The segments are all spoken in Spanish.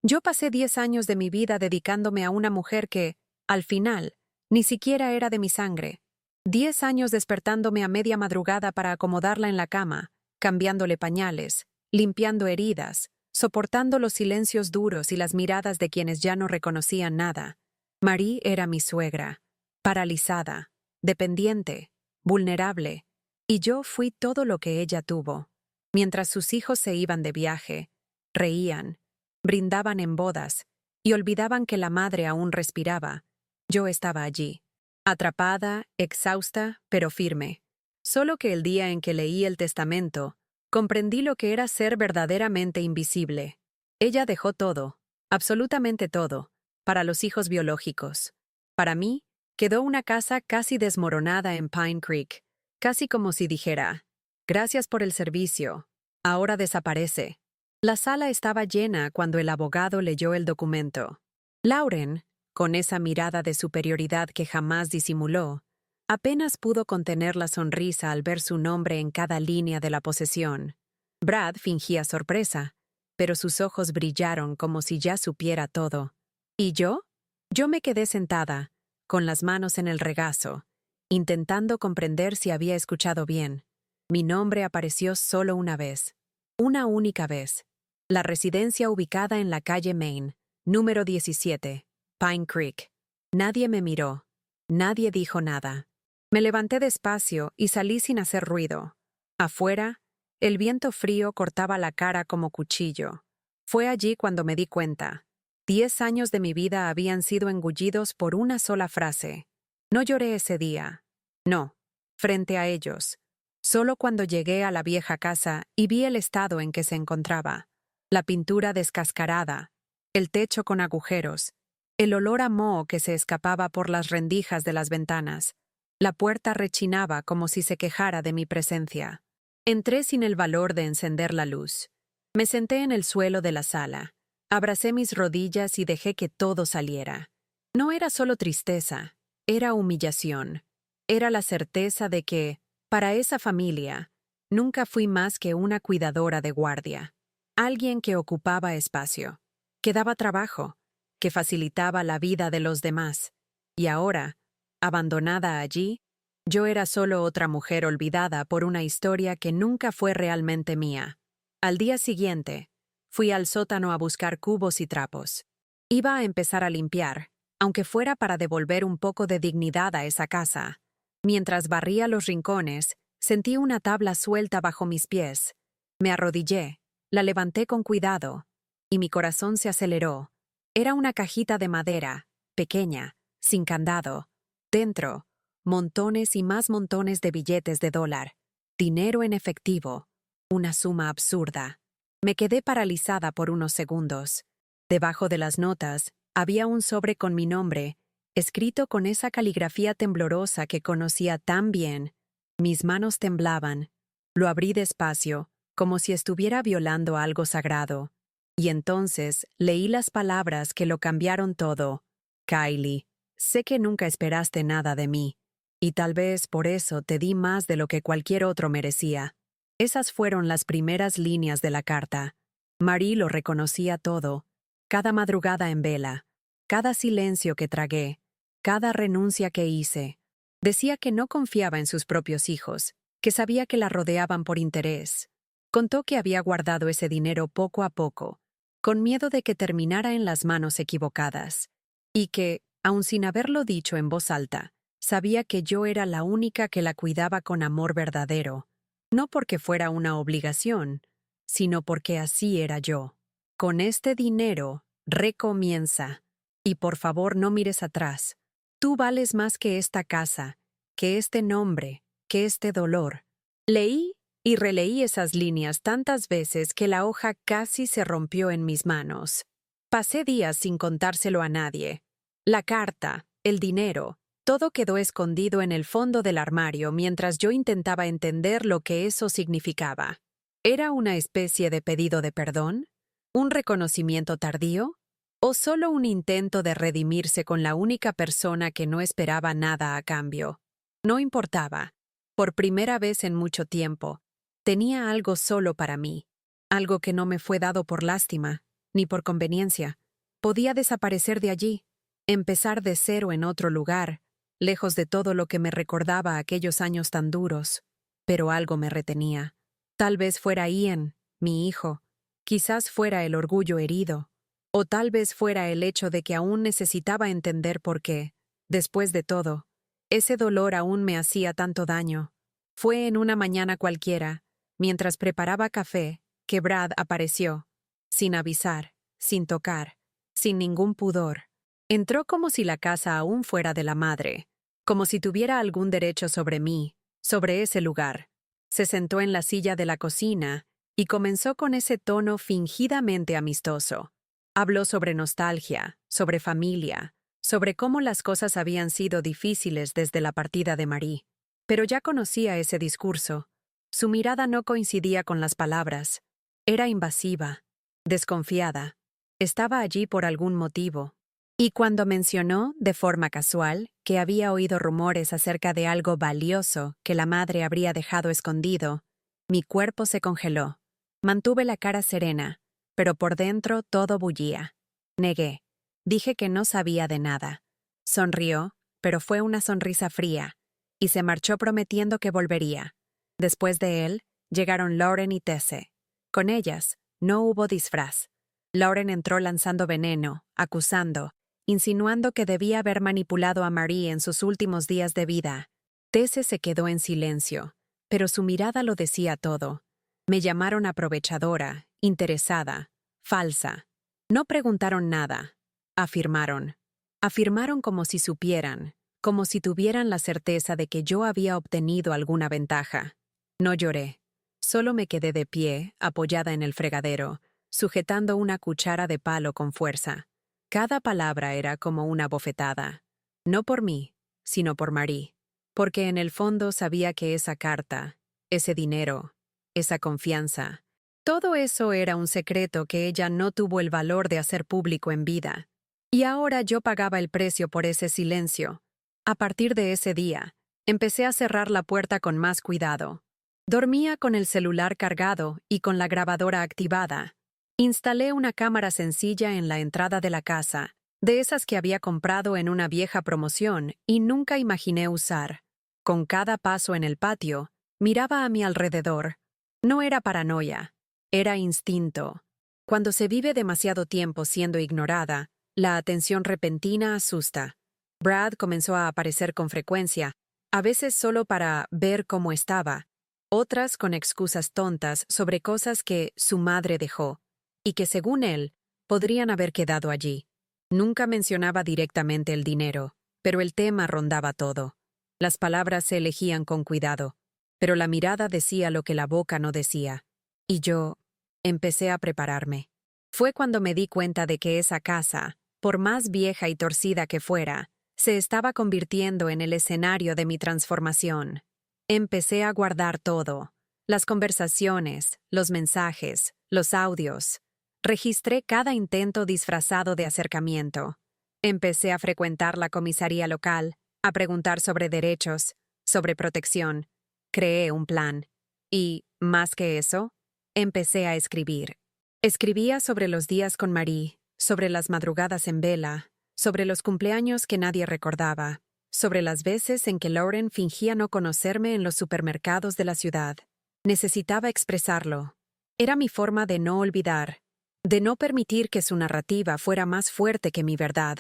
Yo pasé 10 años de mi vida dedicándome a una mujer que, al final, ni siquiera era de mi sangre. 10 años despertándome a media madrugada para acomodarla en la cama, cambiándole pañales, limpiando heridas, soportando los silencios duros y las miradas de quienes ya no reconocían nada. Marie era mi suegra, paralizada, dependiente, vulnerable, y yo fui todo lo que ella tuvo. Mientras sus hijos se iban de viaje, reían, brindaban en bodas y olvidaban que la madre aún respiraba, yo estaba allí, atrapada, exhausta, pero firme. Solo que el día en que leí el testamento, comprendí lo que era ser verdaderamente invisible. Ella dejó todo, absolutamente todo, para los hijos biológicos. Para mí, quedó una casa casi desmoronada en Pine Creek, casi como si dijera, gracias por el servicio, ahora desaparece. La sala estaba llena cuando el abogado leyó el documento. Lauren, con esa mirada de superioridad que jamás disimuló, apenas pudo contener la sonrisa al ver su nombre en cada línea de la posesión. Brad fingía sorpresa, pero sus ojos brillaron como si ya supiera todo. ¿Y yo? Yo me quedé sentada, con las manos en el regazo, intentando comprender si había escuchado bien. Mi nombre apareció solo una vez. Una única vez. La residencia ubicada en la calle Main, número 17, Pine Creek. Nadie me miró. Nadie dijo nada. Me levanté despacio y salí sin hacer ruido. Afuera, el viento frío cortaba la cara como cuchillo. Fue allí cuando me di cuenta. 10 años de mi vida habían sido engullidos por una sola frase. No lloré ese día. No, frente a ellos. Solo cuando llegué a la vieja casa y vi el estado en que se encontraba. La pintura descascarada, el techo con agujeros, el olor a moho que se escapaba por las rendijas de las ventanas. La puerta rechinaba como si se quejara de mi presencia. Entré sin el valor de encender la luz. Me senté en el suelo de la sala. Abracé mis rodillas y dejé que todo saliera. No era solo tristeza, era humillación. Era la certeza de que, para esa familia, nunca fui más que una cuidadora de guardia. Alguien que ocupaba espacio, que daba trabajo, que facilitaba la vida de los demás. Y ahora, abandonada allí, yo era solo otra mujer olvidada por una historia que nunca fue realmente mía. Al día siguiente, fui al sótano a buscar cubos y trapos. Iba a empezar a limpiar, aunque fuera para devolver un poco de dignidad a esa casa. Mientras barría los rincones, sentí una tabla suelta bajo mis pies. Me arrodillé, la levanté con cuidado, y mi corazón se aceleró. Era una cajita de madera, pequeña, sin candado. Dentro, montones y más montones de billetes de $, dinero en efectivo, una suma absurda. Me quedé paralizada por unos segundos. Debajo de las notas, había un sobre con mi nombre, escrito con esa caligrafía temblorosa que conocía tan bien. Mis manos temblaban. Lo abrí despacio, como si estuviera violando algo sagrado. Y entonces leí las palabras que lo cambiaron todo. Kylie, sé que nunca esperaste nada de mí, y tal vez por eso te di más de lo que cualquier otro merecía. Esas fueron las primeras líneas de la carta. Marie lo reconocía todo, cada madrugada en vela, cada silencio que tragué, cada renuncia que hice. Decía que no confiaba en sus propios hijos, que sabía que la rodeaban por interés. Contó que había guardado ese dinero poco a poco, con miedo de que terminara en las manos equivocadas, y que, aun sin haberlo dicho en voz alta, sabía que yo era la única que la cuidaba con amor verdadero, no porque fuera una obligación, sino porque así era yo. Con este dinero, recomienza. Y por favor no mires atrás. Tú vales más que esta casa, que este nombre, que este dolor. Leí y releí esas líneas tantas veces que la hoja casi se rompió en mis manos. Pasé días sin contárselo a nadie. La carta, el dinero, todo quedó escondido en el fondo del armario mientras yo intentaba entender lo que eso significaba. ¿Era una especie de pedido de perdón? ¿Un reconocimiento tardío? ¿O solo un intento de redimirse con la única persona que no esperaba nada a cambio? No importaba. Por primera vez en mucho tiempo, tenía algo solo para mí, algo que no me fue dado por lástima, ni por conveniencia. Podía desaparecer de allí, empezar de cero en otro lugar, lejos de todo lo que me recordaba aquellos años tan duros. Pero algo me retenía. Tal vez fuera Ian, mi hijo. Quizás fuera el orgullo herido. O tal vez fuera el hecho de que aún necesitaba entender por qué, después de todo, ese dolor aún me hacía tanto daño. Fue en una mañana cualquiera, mientras preparaba café, que Brad apareció, sin avisar, sin tocar, sin ningún pudor. Entró como si la casa aún fuera de la madre, como si tuviera algún derecho sobre mí, sobre ese lugar. Se sentó en la silla de la cocina y comenzó con ese tono fingidamente amistoso. Habló sobre nostalgia, sobre familia, sobre cómo las cosas habían sido difíciles desde la partida de Marie. Pero ya conocía ese discurso. Su mirada no coincidía con las palabras. Era invasiva, desconfiada. Estaba allí por algún motivo. Y cuando mencionó, de forma casual, que había oído rumores acerca de algo valioso que la madre habría dejado escondido, mi cuerpo se congeló. Mantuve la cara serena, pero por dentro todo bullía. Negué. Dije que no sabía de nada. Sonrió, pero fue una sonrisa fría, y se marchó prometiendo que volvería. Después de él, llegaron Lauren y Tesse. Con ellas, no hubo disfraz. Lauren entró lanzando veneno, acusando, insinuando que debía haber manipulado a Marie en sus últimos días de vida. Tesse se quedó en silencio, pero su mirada lo decía todo. Me llamaron aprovechadora, interesada, falsa. No preguntaron nada. Afirmaron. Afirmaron como si supieran, como si tuvieran la certeza de que yo había obtenido alguna ventaja. No lloré. Solo me quedé de pie, apoyada en el fregadero, sujetando una cuchara de palo con fuerza. Cada palabra era como una bofetada. No por mí, sino por Marie. Porque en el fondo sabía que esa carta, ese dinero, esa confianza, todo eso era un secreto que ella no tuvo el valor de hacer público en vida. Y ahora yo pagaba el precio por ese silencio. A partir de ese día, empecé a cerrar la puerta con más cuidado. Dormía con el celular cargado y con la grabadora activada. Instalé una cámara sencilla en la entrada de la casa, de esas que había comprado en una vieja promoción y nunca imaginé usar. Con cada paso en el patio, miraba a mi alrededor. No era paranoia, era instinto. Cuando se vive demasiado tiempo siendo ignorada, la atención repentina asusta. Brad comenzó a aparecer con frecuencia, a veces solo para ver cómo estaba, otras con excusas tontas sobre cosas que su madre dejó, y que según él, podrían haber quedado allí. Nunca mencionaba directamente el dinero, pero el tema rondaba todo. Las palabras se elegían con cuidado, pero la mirada decía lo que la boca no decía. Y yo empecé a prepararme. Fue cuando me di cuenta de que esa casa, por más vieja y torcida que fuera, se estaba convirtiendo en el escenario de mi transformación. Empecé a guardar todo, las conversaciones, los mensajes, los audios. Registré cada intento disfrazado de acercamiento. Empecé a frecuentar la comisaría local, a preguntar sobre derechos, sobre protección. Creé un plan. Y, más que eso, empecé a escribir. Escribía sobre los días con Marie, sobre las madrugadas en vela, sobre los cumpleaños que nadie recordaba, sobre las veces en que Lauren fingía no conocerme en los supermercados de la ciudad. Necesitaba expresarlo. Era mi forma de no olvidar, de no permitir que su narrativa fuera más fuerte que mi verdad.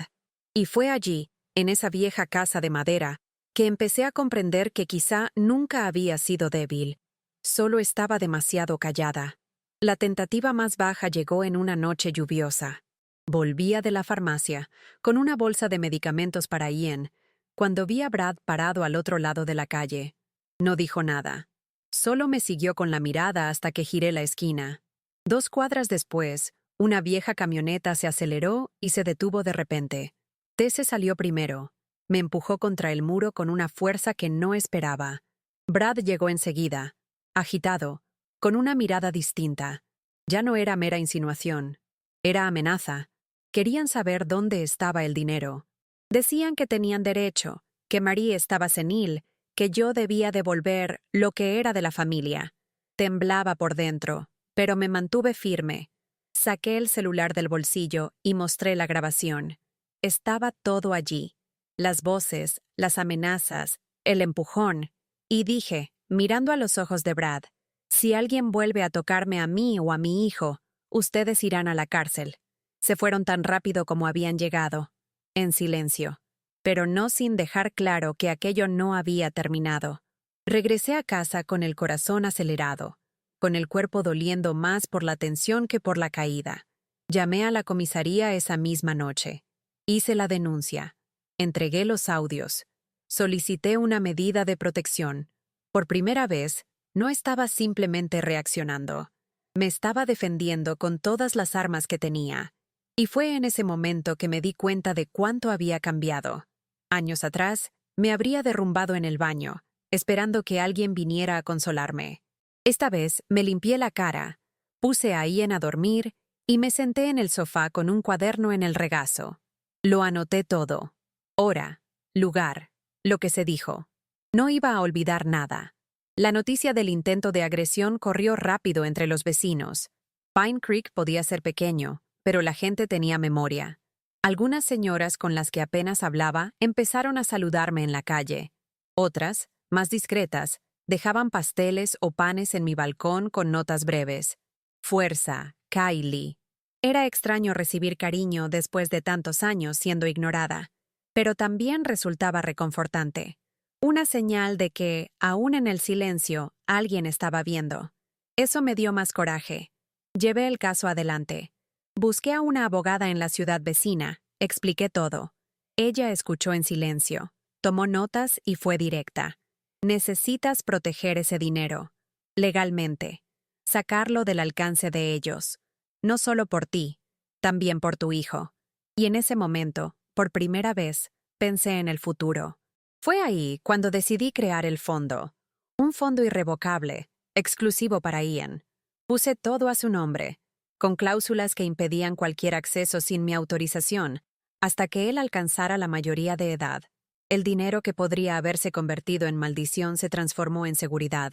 Y fue allí, en esa vieja casa de madera, que empecé a comprender que quizá nunca había sido débil. Solo estaba demasiado callada. La tentativa más baja llegó en una noche lluviosa. Volvía de la farmacia, con una bolsa de medicamentos para Ian, cuando vi a Brad parado al otro lado de la calle. No dijo nada. Solo me siguió con la mirada hasta que giré la esquina. 2 cuadras después, una vieja camioneta se aceleró y se detuvo de repente. Tesse salió primero. Me empujó contra el muro con una fuerza que no esperaba. Brad llegó enseguida, agitado, con una mirada distinta. Ya no era mera insinuación. Era amenaza. Querían saber dónde estaba el dinero. Decían que tenían derecho, que Marie estaba senil, que yo debía devolver lo que era de la familia. Temblaba por dentro, pero me mantuve firme. Saqué el celular del bolsillo y mostré la grabación. Estaba todo allí. Las voces, las amenazas, el empujón. Y dije, mirando a los ojos de Brad, si alguien vuelve a tocarme a mí o a mi hijo, ustedes irán a la cárcel. Se fueron tan rápido como habían llegado, en silencio, pero no sin dejar claro que aquello no había terminado. Regresé a casa con el corazón acelerado, con el cuerpo doliendo más por la tensión que por la caída. Llamé a la comisaría esa misma noche. Hice la denuncia. Entregué los audios. Solicité una medida de protección. Por primera vez, no estaba simplemente reaccionando. Me estaba defendiendo con todas las armas que tenía. Y fue en ese momento que me di cuenta de cuánto había cambiado. Años atrás, me habría derrumbado en el baño, esperando que alguien viniera a consolarme. Esta vez me limpié la cara, puse a Ian a dormir y me senté en el sofá con un cuaderno en el regazo. Lo anoté todo. Hora, lugar, lo que se dijo. No iba a olvidar nada. La noticia del intento de agresión corrió rápido entre los vecinos. Pine Creek podía ser pequeño, pero la gente tenía memoria. Algunas señoras con las que apenas hablaba empezaron a saludarme en la calle. Otras, más discretas, dejaban pasteles o panes en mi balcón con notas breves. Fuerza, Kylie. Era extraño recibir cariño después de tantos años siendo ignorada, pero también resultaba reconfortante. Una señal de que, aún en el silencio, alguien estaba viendo. Eso me dio más coraje. Llevé el caso adelante. Busqué a una abogada en la ciudad vecina, expliqué todo. Ella escuchó en silencio, tomó notas y fue directa. Necesitas proteger ese dinero, legalmente, sacarlo del alcance de ellos, no solo por ti, también por tu hijo. Y en ese momento, por primera vez, pensé en el futuro. Fue ahí cuando decidí crear el fondo, un fondo irrevocable, exclusivo para Ian. Puse todo a su nombre, con cláusulas que impedían cualquier acceso sin mi autorización, hasta que él alcanzara la mayoría de edad. El dinero que podría haberse convertido en maldición se transformó en seguridad.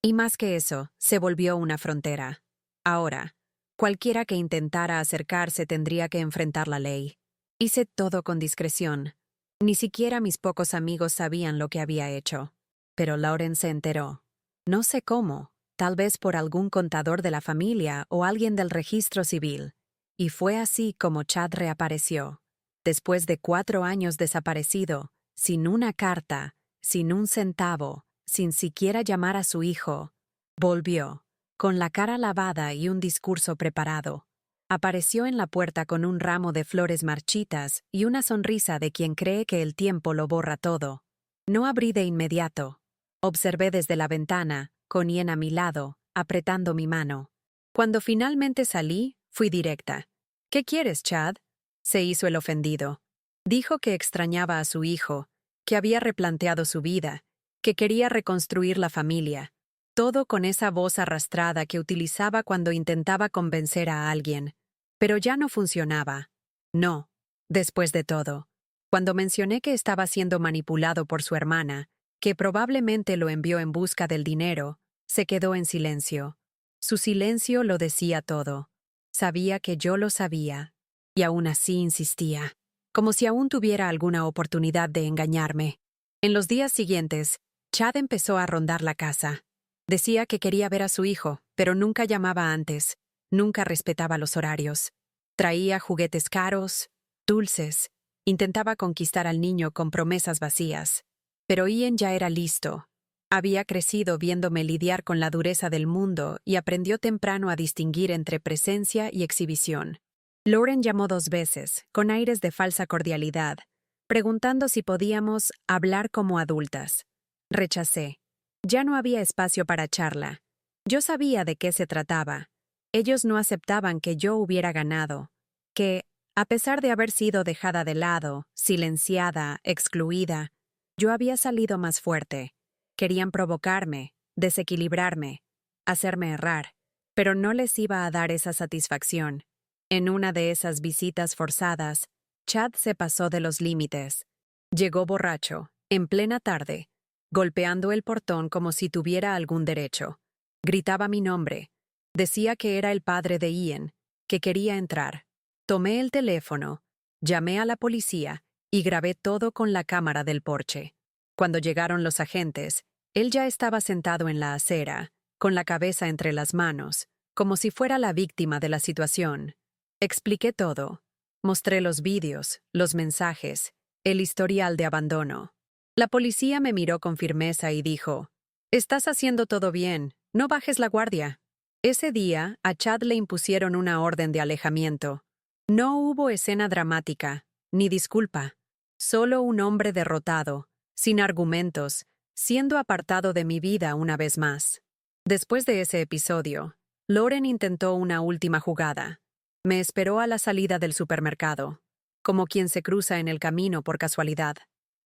Y más que eso, se volvió una frontera. Ahora, cualquiera que intentara acercarse tendría que enfrentar la ley. Hice todo con discreción. Ni siquiera mis pocos amigos sabían lo que había hecho. Pero Lauren se enteró. No sé cómo, tal vez por algún contador de la familia o alguien del registro civil. Y fue así como Chad reapareció. Después de 4 años desaparecido, sin una carta, sin un centavo, sin siquiera llamar a su hijo, volvió, con la cara lavada y un discurso preparado. Apareció en la puerta con un ramo de flores marchitas y una sonrisa de quien cree que el tiempo lo borra todo. No abrí de inmediato. Observé desde la ventana, con Ian a mi lado, apretando mi mano. Cuando finalmente salí, fui directa. ¿Qué quieres, Chad? Se hizo el ofendido. Dijo que extrañaba a su hijo, que había replanteado su vida, que quería reconstruir la familia. Todo con esa voz arrastrada que utilizaba cuando intentaba convencer a alguien. Pero ya no funcionaba. No. Después de todo, cuando mencioné que estaba siendo manipulado por su hermana, que probablemente lo envió en busca del dinero, se quedó en silencio. Su silencio lo decía todo. Sabía que yo lo sabía, y aún así insistía, como si aún tuviera alguna oportunidad de engañarme. En los días siguientes, Chad empezó a rondar la casa. Decía que quería ver a su hijo, pero nunca llamaba antes, nunca respetaba los horarios. Traía juguetes caros, dulces, intentaba conquistar al niño con promesas vacías. Pero Ian ya era listo. Había crecido viéndome lidiar con la dureza del mundo y aprendió temprano a distinguir entre presencia y exhibición. Lauren llamó 2 veces, con aires de falsa cordialidad, preguntando si podíamos hablar como adultas. Rechacé. Ya no había espacio para charla. Yo sabía de qué se trataba. Ellos no aceptaban que yo hubiera ganado, que, a pesar de haber sido dejada de lado, silenciada, excluida, yo había salido más fuerte. Querían provocarme, desequilibrarme, hacerme errar, pero no les iba a dar esa satisfacción. En una de esas visitas forzadas, Chad se pasó de los límites. Llegó borracho, en plena tarde, golpeando el portón como si tuviera algún derecho. Gritaba mi nombre. Decía que era el padre de Ian, que quería entrar. Tomé el teléfono, llamé a la policía y grabé todo con la cámara del porche. Cuando llegaron los agentes, él ya estaba sentado en la acera, con la cabeza entre las manos, como si fuera la víctima de la situación. Expliqué todo. Mostré los vídeos, los mensajes, el historial de abandono. La policía me miró con firmeza y dijo: «Estás haciendo todo bien, no bajes la guardia». Ese día, a Chad le impusieron una orden de alejamiento. No hubo escena dramática, ni disculpa. Solo un hombre derrotado, sin argumentos, siendo apartado de mi vida una vez más. Después de ese episodio, Lauren intentó una última jugada. Me esperó a la salida del supermercado, como quien se cruza en el camino por casualidad.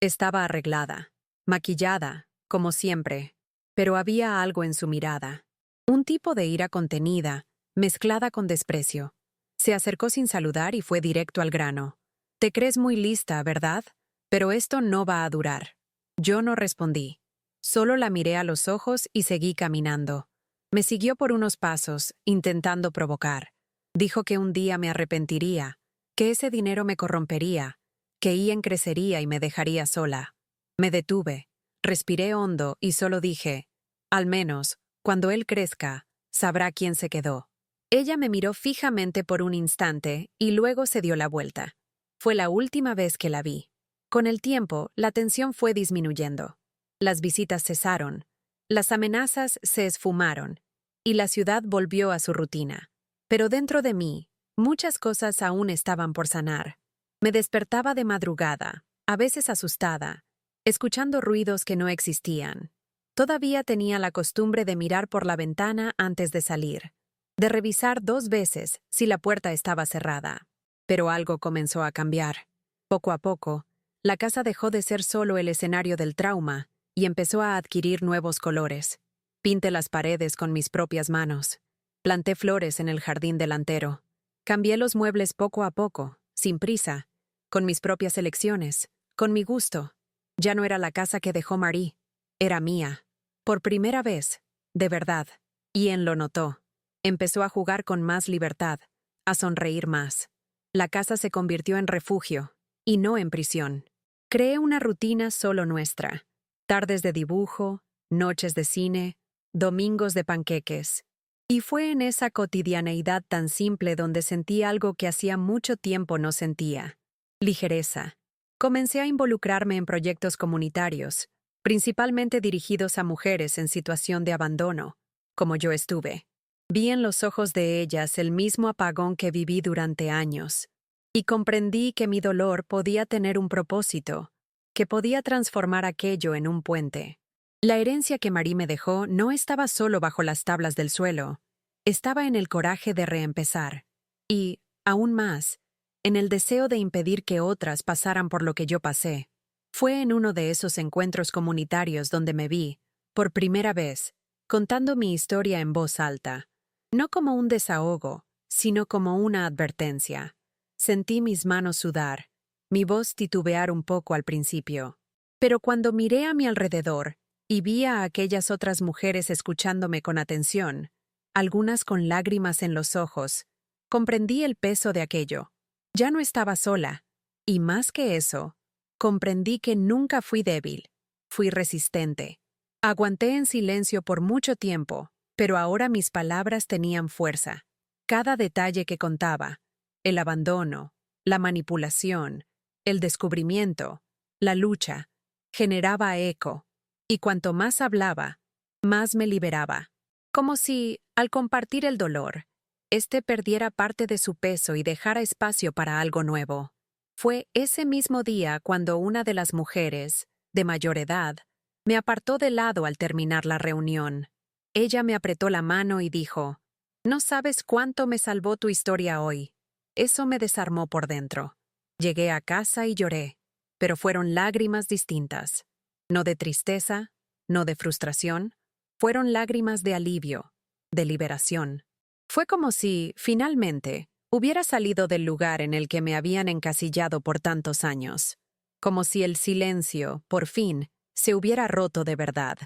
Estaba arreglada, maquillada, como siempre, pero había algo en su mirada. Un tipo de ira contenida, mezclada con desprecio. Se acercó sin saludar y fue directo al grano. «Te crees muy lista, ¿verdad? Pero esto no va a durar». Yo no respondí. Solo la miré a los ojos y seguí caminando. Me siguió por unos pasos, intentando provocar. Dijo que un día me arrepentiría, que ese dinero me corrompería, que Ian crecería y me dejaría sola. Me detuve, respiré hondo y solo dije: «Al menos, cuando él crezca, sabrá quién se quedó». Ella me miró fijamente por un instante y luego se dio la vuelta. Fue la última vez que la vi. Con el tiempo, la tensión fue disminuyendo. Las visitas cesaron, las amenazas se esfumaron, y la ciudad volvió a su rutina. Pero dentro de mí, muchas cosas aún estaban por sanar. Me despertaba de madrugada, a veces asustada, escuchando ruidos que no existían. Todavía tenía la costumbre de mirar por la ventana antes de salir, de revisar 2 veces si la puerta estaba cerrada. Pero algo comenzó a cambiar. Poco a poco, la casa dejó de ser solo el escenario del trauma y empezó a adquirir nuevos colores. Pinté las paredes con mis propias manos. Planté flores en el jardín delantero. Cambié los muebles poco a poco, sin prisa, con mis propias elecciones, con mi gusto. Ya no era la casa que dejó Marie, era mía. Por primera vez, de verdad. Ian lo notó. Empezó a jugar con más libertad, a sonreír más. La casa se convirtió en refugio, y no en prisión. Creé una rutina solo nuestra. Tardes de dibujo, noches de cine, domingos de panqueques. Y fue en esa cotidianeidad tan simple donde sentí algo que hacía mucho tiempo no sentía: ligereza. Comencé a involucrarme en proyectos comunitarios, principalmente dirigidos a mujeres en situación de abandono, como yo estuve. Vi en los ojos de ellas el mismo apagón que viví durante años, y comprendí que mi dolor podía tener un propósito, que podía transformar aquello en un puente. La herencia que Marie me dejó no estaba solo bajo las tablas del suelo, estaba en el coraje de reempezar, y, aún más, en el deseo de impedir que otras pasaran por lo que yo pasé. Fue en uno de esos encuentros comunitarios donde me vi, por primera vez, contando mi historia en voz alta, no como un desahogo, sino como una advertencia. Sentí mis manos sudar, mi voz titubear un poco al principio. Pero cuando miré a mi alrededor y vi a aquellas otras mujeres escuchándome con atención, algunas con lágrimas en los ojos, comprendí el peso de aquello. Ya no estaba sola, y más que eso, comprendí que nunca fui débil, fui resistente. Aguanté en silencio por mucho tiempo, pero ahora mis palabras tenían fuerza. Cada detalle que contaba, el abandono, la manipulación, el descubrimiento, la lucha, generaba eco, y cuanto más hablaba, más me liberaba. Como si, al compartir el dolor, éste perdiera parte de su peso y dejara espacio para algo nuevo. Fue ese mismo día cuando una de las mujeres, de mayor edad, me apartó de lado al terminar la reunión. Ella me apretó la mano y dijo: «No sabes cuánto me salvó tu historia hoy». Eso me desarmó por dentro. Llegué a casa y lloré, pero fueron lágrimas distintas. No de tristeza, no de frustración, fueron lágrimas de alivio, de liberación. Fue como si, finalmente, hubiera salido del lugar en el que me habían encasillado por tantos años. Como si el silencio, por fin, se hubiera roto de verdad.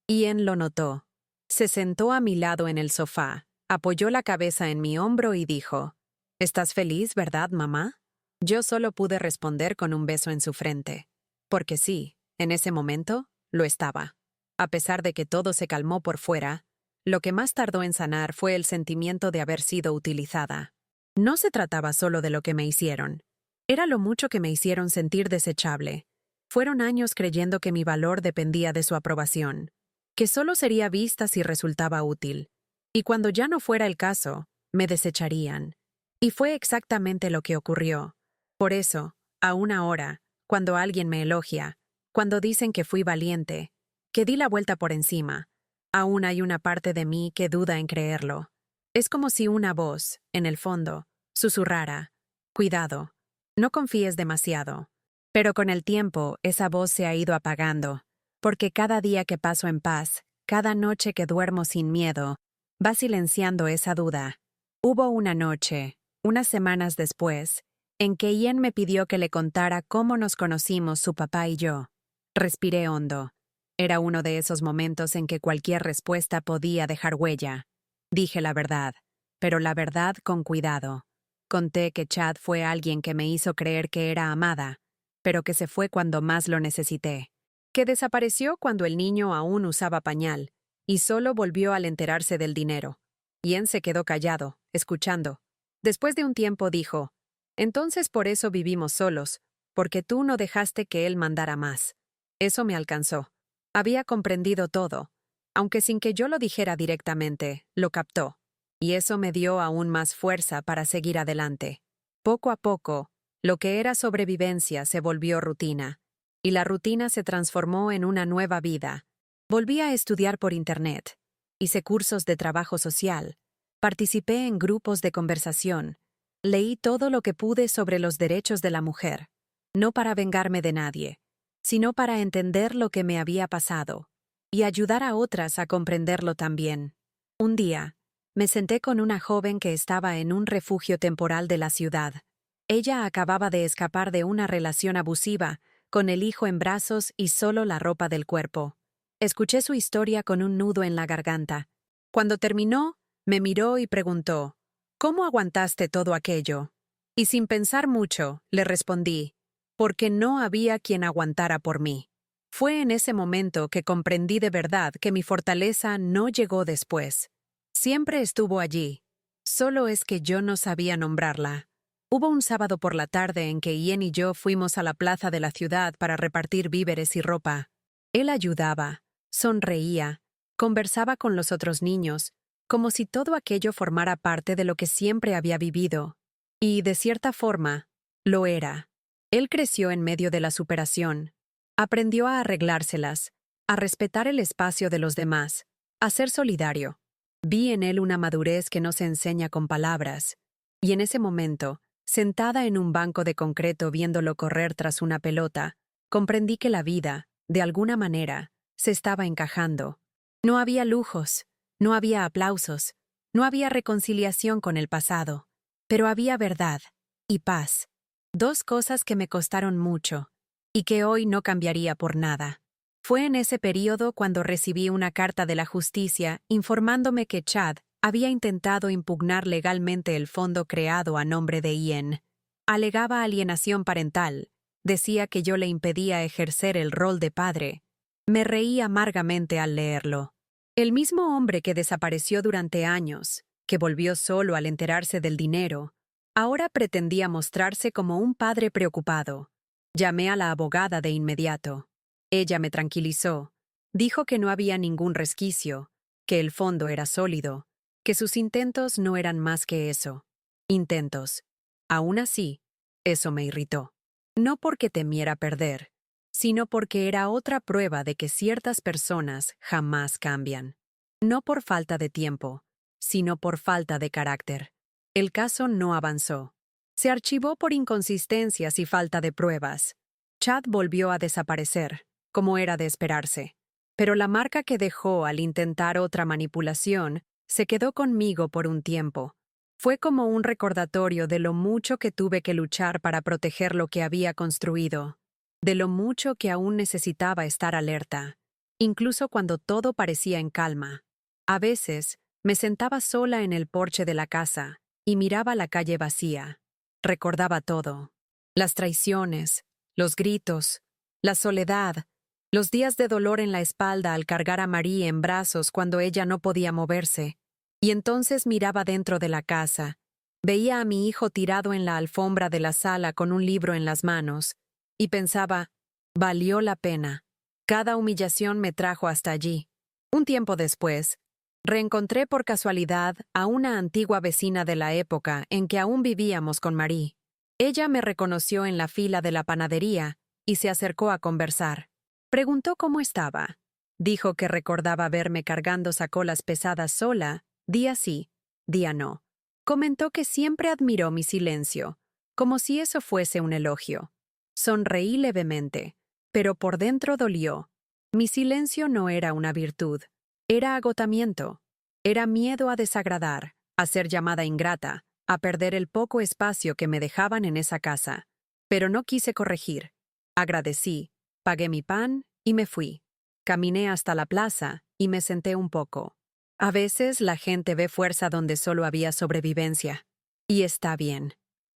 Ian lo notó. Se sentó a mi lado en el sofá, apoyó la cabeza en mi hombro y dijo: ¿Estás feliz, verdad, mamá? Yo solo pude responder con un beso en su frente. Porque sí, en ese momento, lo estaba. A pesar de que todo se calmó por fuera, lo que más tardó en sanar fue el sentimiento de haber sido utilizada. No se trataba solo de lo que me hicieron. Era lo mucho que me hicieron sentir desechable. Fueron años creyendo que mi valor dependía de su aprobación, que solo sería vista si resultaba útil. Y cuando ya no fuera el caso, me desecharían. Y fue exactamente lo que ocurrió. Por eso, aún ahora, cuando alguien me elogia, cuando dicen que fui valiente, que di la vuelta por encima, aún hay una parte de mí que duda en creerlo. Es como si una voz, en el fondo, susurrara: cuidado, no confíes demasiado. Pero con el tiempo, esa voz se ha ido apagando, porque cada día que paso en paz, cada noche que duermo sin miedo, va silenciando esa duda. Hubo una noche, unas semanas después, en que Ian me pidió que le contara cómo nos conocimos su papá y yo. Respiré hondo. Era uno de esos momentos en que cualquier respuesta podía dejar huella. Dije la verdad, pero la verdad con cuidado. Conté que Chad fue alguien que me hizo creer que era amada, pero que se fue cuando más lo necesité. Que desapareció cuando el niño aún usaba pañal, y solo volvió al enterarse del dinero. Ian se quedó callado, escuchando. Después de un tiempo dijo: entonces por eso vivimos solos, porque tú no dejaste que él mandara más. Eso me alcanzó. Había comprendido todo. Aunque sin que yo lo dijera directamente, lo captó. Y eso me dio aún más fuerza para seguir adelante. Poco a poco, lo que era sobrevivencia se volvió rutina. Y la rutina se transformó en una nueva vida. Volví a estudiar por internet. Hice cursos de trabajo social. Participé en grupos de conversación. Leí todo lo que pude sobre los derechos de la mujer. No para vengarme de nadie, sino para entender lo que me había pasado y ayudar a otras a comprenderlo también. Un día, me senté con una joven que estaba en un refugio temporal de la ciudad. Ella acababa de escapar de una relación abusiva, con el hijo en brazos y solo la ropa del cuerpo. Escuché su historia con un nudo en la garganta. Cuando terminó, me miró y preguntó: ¿cómo aguantaste todo aquello? Y sin pensar mucho, le respondí: porque no había quien aguantara por mí. Fue en ese momento que comprendí de verdad que mi fortaleza no llegó después. Siempre estuvo allí. Solo es que yo no sabía nombrarla. Hubo un sábado por la tarde en que Ian y yo fuimos a la plaza de la ciudad para repartir víveres y ropa. Él ayudaba, sonreía, conversaba con los otros niños, como si todo aquello formara parte de lo que siempre había vivido. Y, de cierta forma, lo era. Él creció en medio de la superación. Aprendió a arreglárselas, a respetar el espacio de los demás, a ser solidario. Vi en él una madurez que no se enseña con palabras. Y en ese momento, sentada en un banco de concreto viéndolo correr tras una pelota, comprendí que la vida, de alguna manera, se estaba encajando. No había lujos, no había aplausos, no había reconciliación con el pasado, pero había verdad y paz. Dos cosas que me costaron mucho y que hoy no cambiaría por nada. Fue en ese período cuando recibí una carta de la justicia informándome que Chad había intentado impugnar legalmente el fondo creado a nombre de Ian. Alegaba alienación parental, decía que yo le impedía ejercer el rol de padre. Me reí amargamente al leerlo. El mismo hombre que desapareció durante años, que volvió solo al enterarse del dinero, ahora pretendía mostrarse como un padre preocupado. Llamé a la abogada de inmediato. Ella me tranquilizó. Dijo que no había ningún resquicio, que el fondo era sólido, que sus intentos no eran más que eso. Intentos. Aún así, eso me irritó. No porque temiera perder, sino porque era otra prueba de que ciertas personas jamás cambian. No por falta de tiempo, sino por falta de carácter. El caso no avanzó. Se archivó por inconsistencias y falta de pruebas. Chad volvió a desaparecer, como era de esperarse. Pero la marca que dejó al intentar otra manipulación se quedó conmigo por un tiempo. Fue como un recordatorio de lo mucho que tuve que luchar para proteger lo que había construido, de lo mucho que aún necesitaba estar alerta, incluso cuando todo parecía en calma. A veces, me sentaba sola en el porche de la casa, y miraba la calle vacía. Recordaba todo. Las traiciones, los gritos, la soledad, los días de dolor en la espalda al cargar a Marie en brazos cuando ella no podía moverse. Y entonces miraba dentro de la casa. Veía a mi hijo tirado en la alfombra de la sala con un libro en las manos, y pensaba, valió la pena. Cada humillación me trajo hasta allí. Un tiempo después, reencontré por casualidad a una antigua vecina de la época en que aún vivíamos con Marie. Ella me reconoció en la fila de la panadería y se acercó a conversar. Preguntó cómo estaba. Dijo que recordaba verme cargando sacolas pesadas sola, día sí, día no. Comentó que siempre admiró mi silencio, como si eso fuese un elogio. Sonreí levemente, pero por dentro dolió. Mi silencio no era una virtud, era agotamiento. Era miedo a desagradar, a ser llamada ingrata, a perder el poco espacio que me dejaban en esa casa. Pero no quise corregir. Agradecí, pagué mi pan y me fui. Caminé hasta la plaza y me senté un poco. A veces la gente ve fuerza donde solo había sobrevivencia. Y está bien.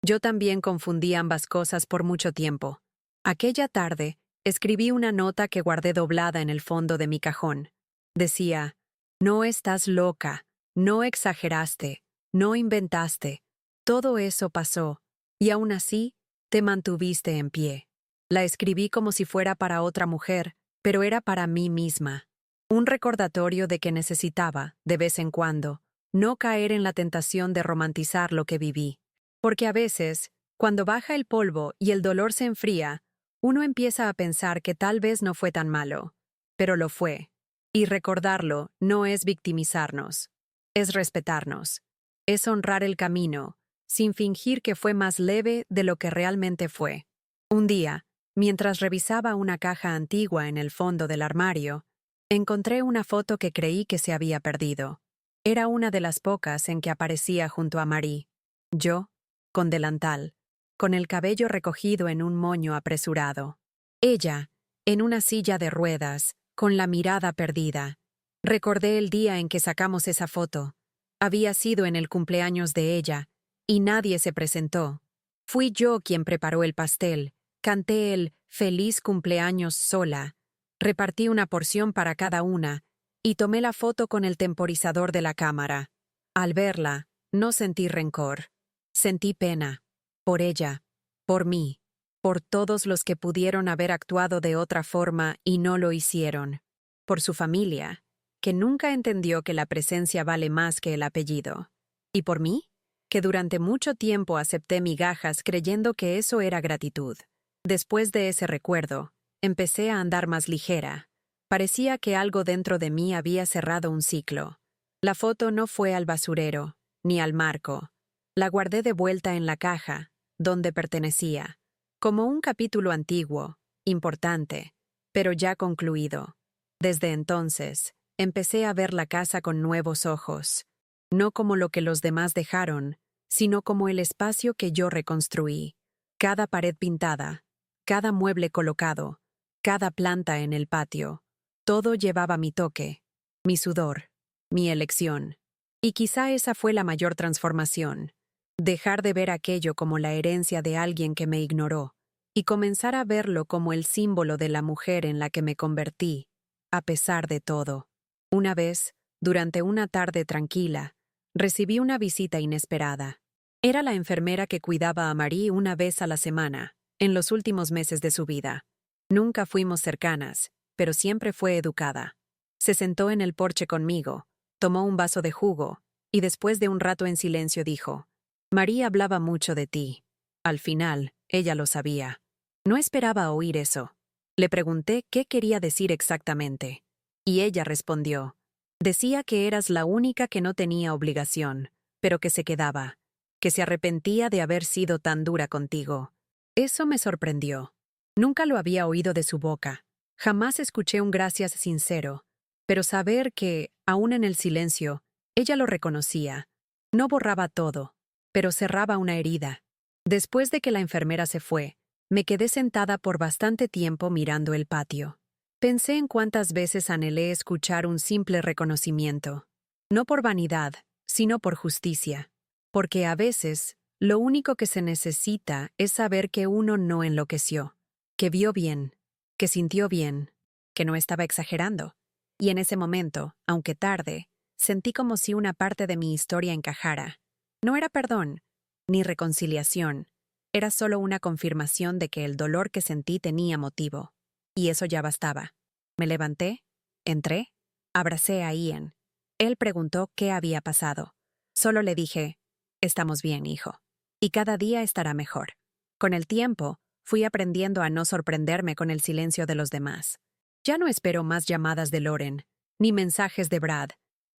Yo también confundí ambas cosas por mucho tiempo. Aquella tarde, escribí una nota que guardé doblada en el fondo de mi cajón. Decía, no estás loca, no exageraste, no inventaste. Todo eso pasó, y aún así, te mantuviste en pie. La escribí como si fuera para otra mujer, pero era para mí misma. Un recordatorio de que necesitaba, de vez en cuando, no caer en la tentación de romantizar lo que viví. Porque a veces, cuando baja el polvo y el dolor se enfría, uno empieza a pensar que tal vez no fue tan malo. Pero lo fue. Y recordarlo no es victimizarnos. Es respetarnos. Es honrar el camino, sin fingir que fue más leve de lo que realmente fue. Un día, mientras revisaba una caja antigua en el fondo del armario, encontré una foto que creí que se había perdido. Era una de las pocas en que aparecía junto a Marie. Yo, con delantal, con el cabello recogido en un moño apresurado. Ella, en una silla de ruedas, con la mirada perdida. Recordé el día en que sacamos esa foto. Había sido en el cumpleaños de ella, y nadie se presentó. Fui yo quien preparó el pastel, canté el «Feliz cumpleaños» sola, repartí una porción para cada una, y tomé la foto con el temporizador de la cámara. Al verla, no sentí rencor. Sentí pena. Por ella, por mí, por todos los que pudieron haber actuado de otra forma y no lo hicieron. Por su familia, que nunca entendió que la presencia vale más que el apellido. Y por mí, que durante mucho tiempo acepté migajas creyendo que eso era gratitud. Después de ese recuerdo, empecé a andar más ligera. Parecía que algo dentro de mí había cerrado un ciclo. La foto no fue al basurero, ni al marco. La guardé de vuelta en la caja, donde pertenecía, como un capítulo antiguo, importante, pero ya concluido. Desde entonces, empecé a ver la casa con nuevos ojos, no como lo que los demás dejaron, sino como el espacio que yo reconstruí. Cada pared pintada, cada mueble colocado, cada planta en el patio, todo llevaba mi toque, mi sudor, mi elección. Y quizá esa fue la mayor transformación. Dejar de ver aquello como la herencia de alguien que me ignoró, y comenzar a verlo como el símbolo de la mujer en la que me convertí, a pesar de todo. Una vez, durante una tarde tranquila, recibí una visita inesperada. Era la enfermera que cuidaba a Marie una vez a la semana, en los últimos meses de su vida. Nunca fuimos cercanas, pero siempre fue educada. Se sentó en el porche conmigo, tomó un vaso de jugo, y después de un rato en silencio dijo, «Marie hablaba mucho de ti». Al final, ella lo sabía. No esperaba oír eso. Le pregunté qué quería decir exactamente. Y ella respondió, «Decía que eras la única que no tenía obligación, pero que se quedaba, que se arrepentía de haber sido tan dura contigo». Eso me sorprendió. Nunca lo había oído de su boca. Jamás escuché un gracias sincero. Pero saber que, aún en el silencio, ella lo reconocía. No borraba todo, pero cerraba una herida. Después de que la enfermera se fue, me quedé sentada por bastante tiempo mirando el patio. Pensé en cuántas veces anhelé escuchar un simple reconocimiento. No por vanidad, sino por justicia. Porque a veces, lo único que se necesita es saber que uno no enloqueció, que vio bien, que sintió bien, que no estaba exagerando. Y en ese momento, aunque tarde, sentí como si una parte de mi historia encajara. No era perdón, ni reconciliación, era solo una confirmación de que el dolor que sentí tenía motivo. Y eso ya bastaba. Me levanté, entré, abracé a Ian. Él preguntó qué había pasado. Solo le dije, estamos bien, hijo. Y cada día estará mejor. Con el tiempo, fui aprendiendo a no sorprenderme con el silencio de los demás. Ya no espero más llamadas de Lauren, ni mensajes de Brad,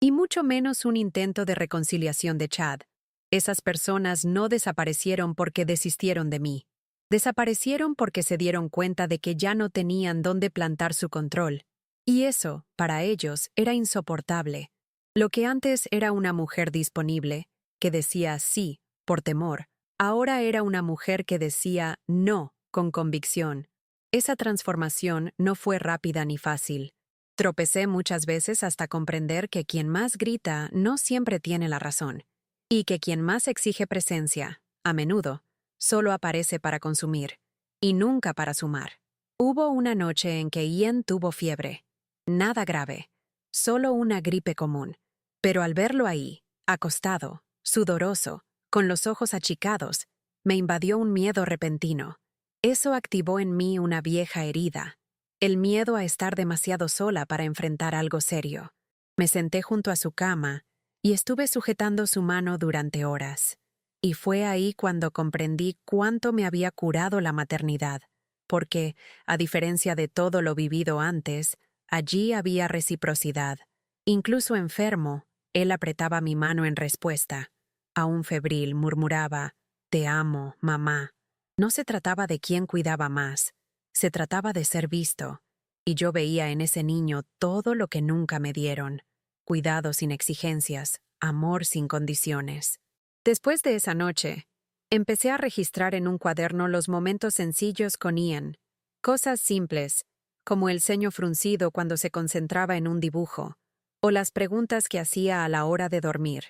y mucho menos un intento de reconciliación de Chad. Esas personas no desaparecieron porque desistieron de mí. Desaparecieron porque se dieron cuenta de que ya no tenían dónde plantar su control. Y eso, para ellos, era insoportable. Lo que antes era una mujer disponible, que decía sí, por temor, ahora era una mujer que decía no, con convicción. Esa transformación no fue rápida ni fácil. Tropecé muchas veces hasta comprender que quien más grita no siempre tiene la razón, y que quien más exige presencia, a menudo, solo aparece para consumir, y nunca para sumar. Hubo una noche en que Ian tuvo fiebre. Nada grave, solo una gripe común. Pero al verlo ahí, acostado, sudoroso, con los ojos achicados, me invadió un miedo repentino. Eso activó en mí una vieja herida, el miedo a estar demasiado sola para enfrentar algo serio. Me senté junto a su cama y estuve sujetando su mano durante horas. Y fue ahí cuando comprendí cuánto me había curado la maternidad, porque, a diferencia de todo lo vivido antes, allí había reciprocidad. Incluso enfermo, él apretaba mi mano en respuesta. Aún febril, murmuraba, «Te amo, mamá». No se trataba de quién cuidaba más, se trataba de ser visto, y yo veía en ese niño todo lo que nunca me dieron: cuidado sin exigencias, amor sin condiciones. Después de esa noche, empecé a registrar en un cuaderno los momentos sencillos con Ian, cosas simples, como el ceño fruncido cuando se concentraba en un dibujo, o las preguntas que hacía a la hora de dormir.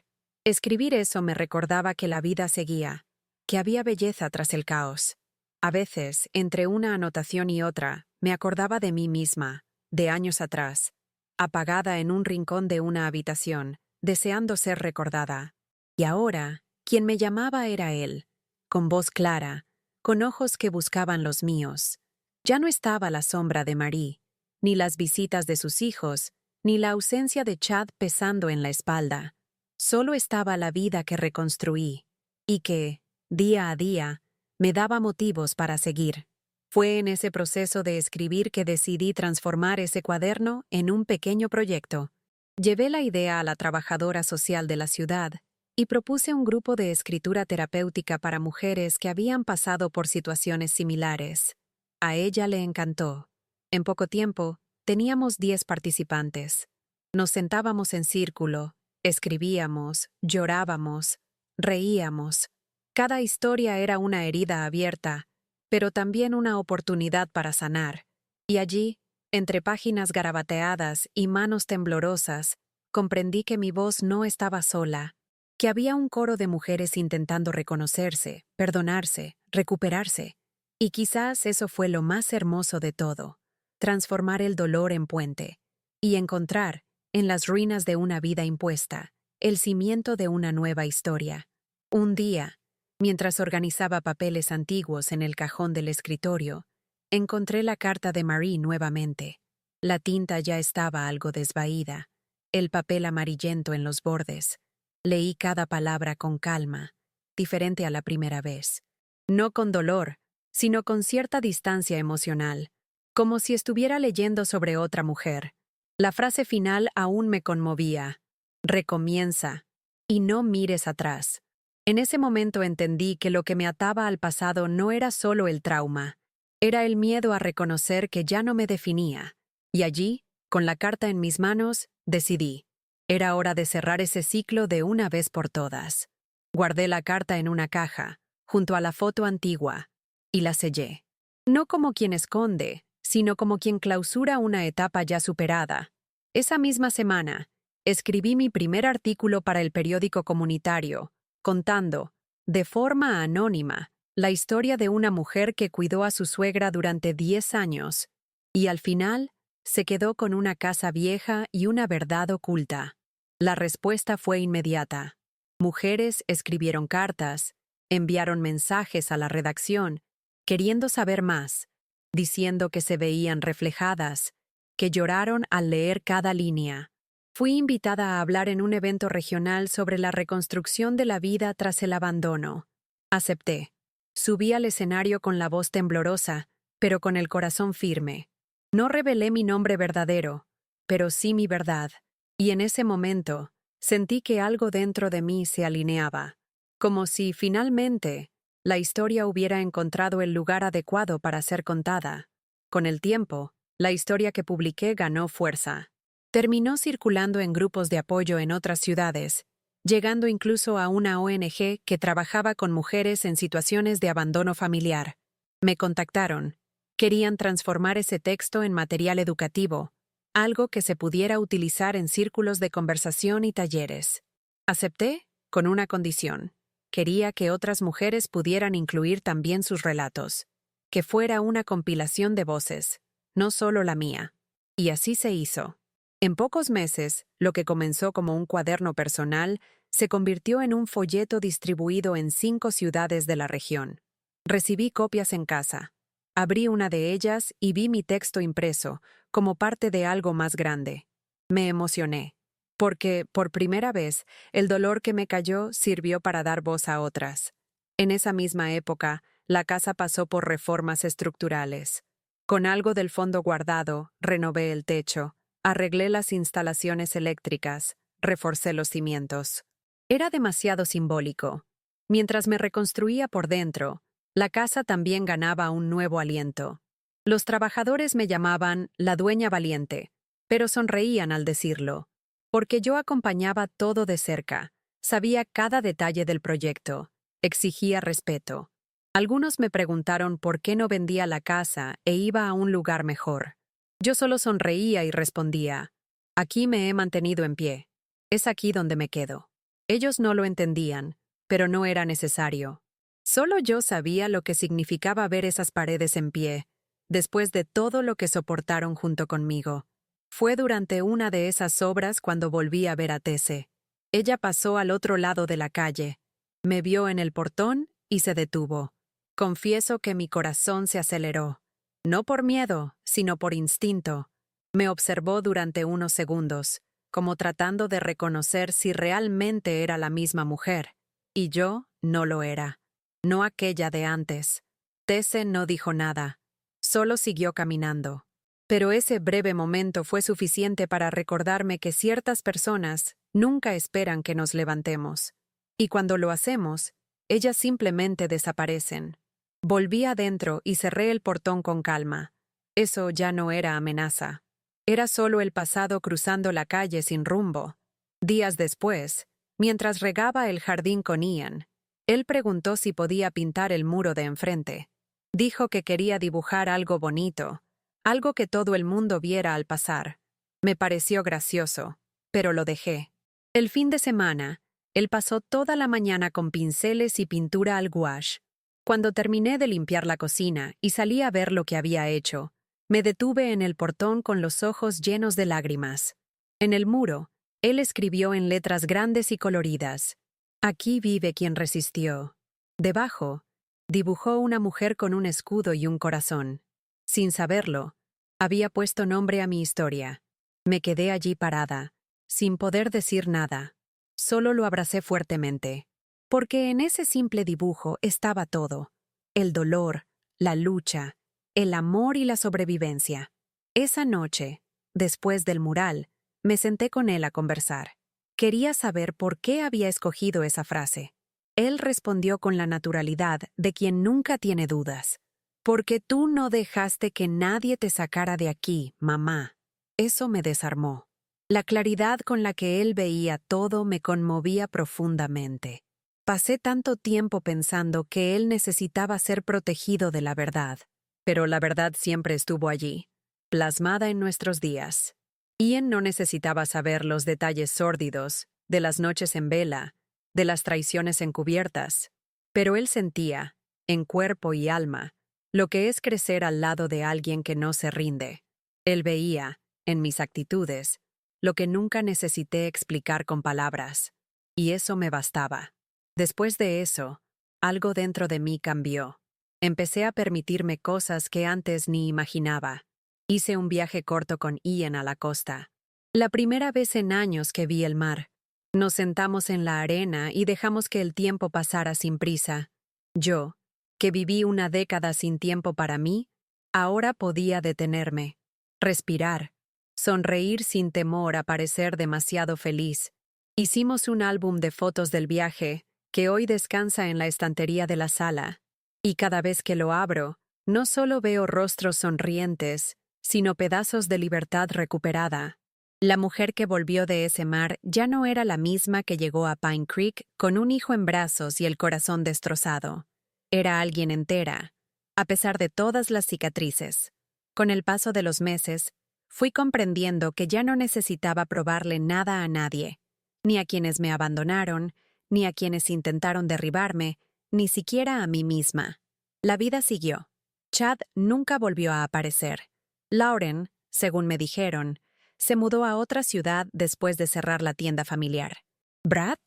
Escribir eso me recordaba que la vida seguía, que había belleza tras el caos. A veces, entre una anotación y otra, me acordaba de mí misma, de años atrás, apagada en un rincón de una habitación, deseando ser recordada. Y ahora, quien me llamaba era él, con voz clara, con ojos que buscaban los míos. Ya no estaba la sombra de Marie, ni las visitas de sus hijos, ni la ausencia de Chad pesando en la espalda. Solo estaba la vida que reconstruí, y que, día a día, me daba motivos para seguir. Fue en ese proceso de escribir que decidí transformar ese cuaderno en un pequeño proyecto. Llevé la idea a la trabajadora social de la ciudad y propuse un grupo de escritura terapéutica para mujeres que habían pasado por situaciones similares. A ella le encantó. En poco tiempo, teníamos 10 participantes. Nos sentábamos en círculo, escribíamos, llorábamos, reíamos. Cada historia era una herida abierta, pero también una oportunidad para sanar. Y allí, entre páginas garabateadas y manos temblorosas, comprendí que mi voz no estaba sola, que había un coro de mujeres intentando reconocerse, perdonarse, recuperarse. Y quizás eso fue lo más hermoso de todo: transformar el dolor en puente y encontrar, en las ruinas de una vida impuesta, el cimiento de una nueva historia. Un día, mientras organizaba papeles antiguos en el cajón del escritorio, encontré la carta de Marie nuevamente. La tinta ya estaba algo desvaída, el papel amarillento en los bordes. Leí cada palabra con calma, diferente a la primera vez. No con dolor, sino con cierta distancia emocional, como si estuviera leyendo sobre otra mujer. La frase final aún me conmovía: «Recomienza, y no mires atrás». En ese momento entendí que lo que me ataba al pasado no era solo el trauma, era el miedo a reconocer que ya no me definía. Y allí, con la carta en mis manos, decidí: era hora de cerrar ese ciclo de una vez por todas. Guardé la carta en una caja, junto a la foto antigua, y la sellé. No como quien esconde, sino como quien clausura una etapa ya superada. Esa misma semana, escribí mi primer artículo para el periódico comunitario, contando, de forma anónima, la historia de una mujer que cuidó a su suegra durante 10 años y al final se quedó con una casa vieja y una verdad oculta. La respuesta fue inmediata. Mujeres escribieron cartas, enviaron mensajes a la redacción, queriendo saber más, diciendo que se veían reflejadas, que lloraron al leer cada línea. Fui invitada a hablar en un evento regional sobre la reconstrucción de la vida tras el abandono. Acepté. Subí al escenario con la voz temblorosa, pero con el corazón firme. No revelé mi nombre verdadero, pero sí mi verdad, y en ese momento sentí que algo dentro de mí se alineaba, como si, finalmente, la historia hubiera encontrado el lugar adecuado para ser contada. Con el tiempo, la historia que publiqué ganó fuerza. Terminó circulando en grupos de apoyo en otras ciudades, llegando incluso a una ONG que trabajaba con mujeres en situaciones de abandono familiar. Me contactaron. Querían transformar ese texto en material educativo, algo que se pudiera utilizar en círculos de conversación y talleres. Acepté, con una condición. Quería que otras mujeres pudieran incluir también sus relatos, que fuera una compilación de voces, no solo la mía. Y así se hizo. En pocos meses, lo que comenzó como un cuaderno personal se convirtió en un folleto distribuido en 5 ciudades de la región. Recibí copias en casa. Abrí una de ellas y vi mi texto impreso, como parte de algo más grande. Me emocioné, porque, por primera vez, el dolor que me cayó sirvió para dar voz a otras. En esa misma época, la casa pasó por reformas estructurales. Con algo del fondo guardado, renové el techo, arreglé las instalaciones eléctricas, reforcé los cimientos. Era demasiado simbólico. Mientras me reconstruía por dentro, la casa también ganaba un nuevo aliento. Los trabajadores me llamaban la dueña valiente, pero sonreían al decirlo, porque yo acompañaba todo de cerca, sabía cada detalle del proyecto, exigía respeto. Algunos me preguntaron por qué no vendía la casa e iba a un lugar mejor. Yo solo sonreía y respondía, aquí me he mantenido en pie, es aquí donde me quedo. Ellos no lo entendían, pero no era necesario. Solo yo sabía lo que significaba ver esas paredes en pie, después de todo lo que soportaron junto conmigo. Fue durante una de esas obras cuando volví a ver a Tese. Ella pasó al otro lado de la calle, me vio en el portón y se detuvo. Confieso que mi corazón se aceleró. No por miedo, sino por instinto. Me observó durante unos segundos, como tratando de reconocer si realmente era la misma mujer, y yo no lo era. No aquella de antes. Tese no dijo nada, solo siguió caminando. Pero ese breve momento fue suficiente para recordarme que ciertas personas nunca esperan que nos levantemos. Y cuando lo hacemos, ellas simplemente desaparecen. Volví adentro y cerré el portón con calma. Eso ya no era amenaza. Era solo el pasado cruzando la calle sin rumbo. Días después, mientras regaba el jardín con Ian, él preguntó si podía pintar el muro de enfrente. Dijo que quería dibujar algo bonito, algo que todo el mundo viera al pasar. Me pareció gracioso, pero lo dejé. El fin de semana, él pasó toda la mañana con pinceles y pintura al gouache. Cuando terminé de limpiar la cocina y salí a ver lo que había hecho, me detuve en el portón con los ojos llenos de lágrimas. En el muro, él escribió en letras grandes y coloridas, «Aquí vive quien resistió». Debajo, dibujó una mujer con un escudo y un corazón. Sin saberlo, había puesto nombre a mi historia. Me quedé allí parada, sin poder decir nada. Solo lo abracé fuertemente. Porque en ese simple dibujo estaba todo. El dolor, la lucha, el amor y la sobrevivencia. Esa noche, después del mural, me senté con él a conversar. Quería saber por qué había escogido esa frase. Él respondió con la naturalidad de quien nunca tiene dudas. Porque tú no dejaste que nadie te sacara de aquí, mamá. Eso me desarmó. La claridad con la que él veía todo me conmovía profundamente. Pasé tanto tiempo pensando que él necesitaba ser protegido de la verdad, pero la verdad siempre estuvo allí, plasmada en nuestros días. Ian no necesitaba saber los detalles sórdidos de las noches en vela, de las traiciones encubiertas, pero él sentía, en cuerpo y alma, lo que es crecer al lado de alguien que no se rinde. Él veía, en mis actitudes, lo que nunca necesité explicar con palabras, y eso me bastaba. Después de eso, algo dentro de mí cambió. Empecé a permitirme cosas que antes ni imaginaba. Hice un viaje corto con Ian a la costa. La primera vez en años que vi el mar. Nos sentamos en la arena y dejamos que el tiempo pasara sin prisa. Yo, que viví una década sin tiempo para mí, ahora podía detenerme, respirar, sonreír sin temor a parecer demasiado feliz. Hicimos un álbum de fotos del viaje, que hoy descansa en la estantería de la sala, y cada vez que lo abro, no solo veo rostros sonrientes, sino pedazos de libertad recuperada. La mujer que volvió de ese mar ya no era la misma que llegó a Pine Creek con un hijo en brazos y el corazón destrozado. Era alguien entera, a pesar de todas las cicatrices. Con el paso de los meses, fui comprendiendo que ya no necesitaba probarle nada a nadie, ni a quienes me abandonaron, ni a quienes intentaron derribarme, ni siquiera a mí misma. La vida siguió. Chad nunca volvió a aparecer. Lauren, según me dijeron, se mudó a otra ciudad después de cerrar la tienda familiar. Brad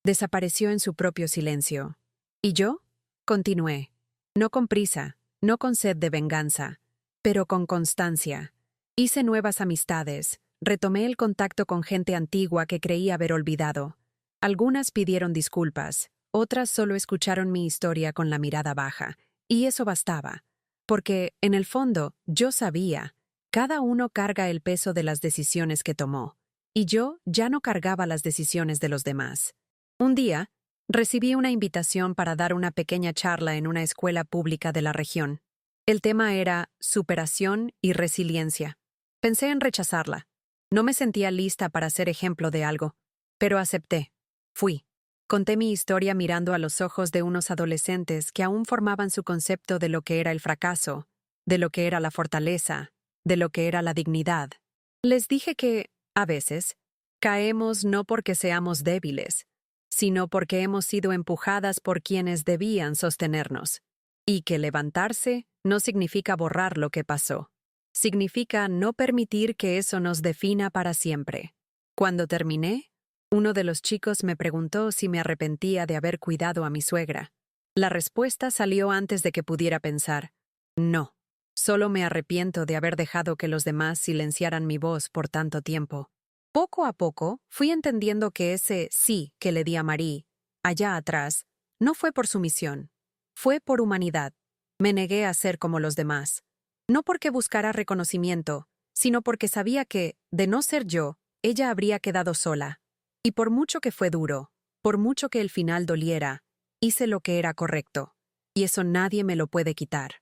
desapareció en su propio silencio. ¿Y yo? Continué. No con prisa, no con sed de venganza, pero con constancia. Hice nuevas amistades, retomé el contacto con gente antigua que creí haber olvidado. Algunas pidieron disculpas, otras solo escucharon mi historia con la mirada baja, y eso bastaba. Porque, en el fondo, yo sabía, cada uno carga el peso de las decisiones que tomó, y yo ya no cargaba las decisiones de los demás. Un día, recibí una invitación para dar una pequeña charla en una escuela pública de la región. El tema era superación y resiliencia. Pensé en rechazarla. No me sentía lista para ser ejemplo de algo, pero acepté. Fui. Conté mi historia mirando a los ojos de unos adolescentes que aún formaban su concepto de lo que era el fracaso, de lo que era la fortaleza, de lo que era la dignidad. Les dije que, a veces, caemos no porque seamos débiles, sino porque hemos sido empujadas por quienes debían sostenernos, y que levantarse no significa borrar lo que pasó. Significa no permitir que eso nos defina para siempre. Cuando terminé, uno de los chicos me preguntó si me arrepentía de haber cuidado a mi suegra. La respuesta salió antes de que pudiera pensar. No. Solo me arrepiento de haber dejado que los demás silenciaran mi voz por tanto tiempo. Poco a poco, fui entendiendo que ese sí que le di a Marie, allá atrás, no fue por sumisión. Fue por humanidad. Me negué a ser como los demás. No porque buscara reconocimiento, sino porque sabía que, de no ser yo, ella habría quedado sola. Y por mucho que fue duro, por mucho que el final doliera, hice lo que era correcto. Y eso nadie me lo puede quitar.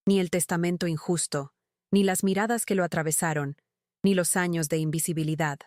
Ni el testamento injusto, ni las miradas que lo atravesaron, ni los años de invisibilidad.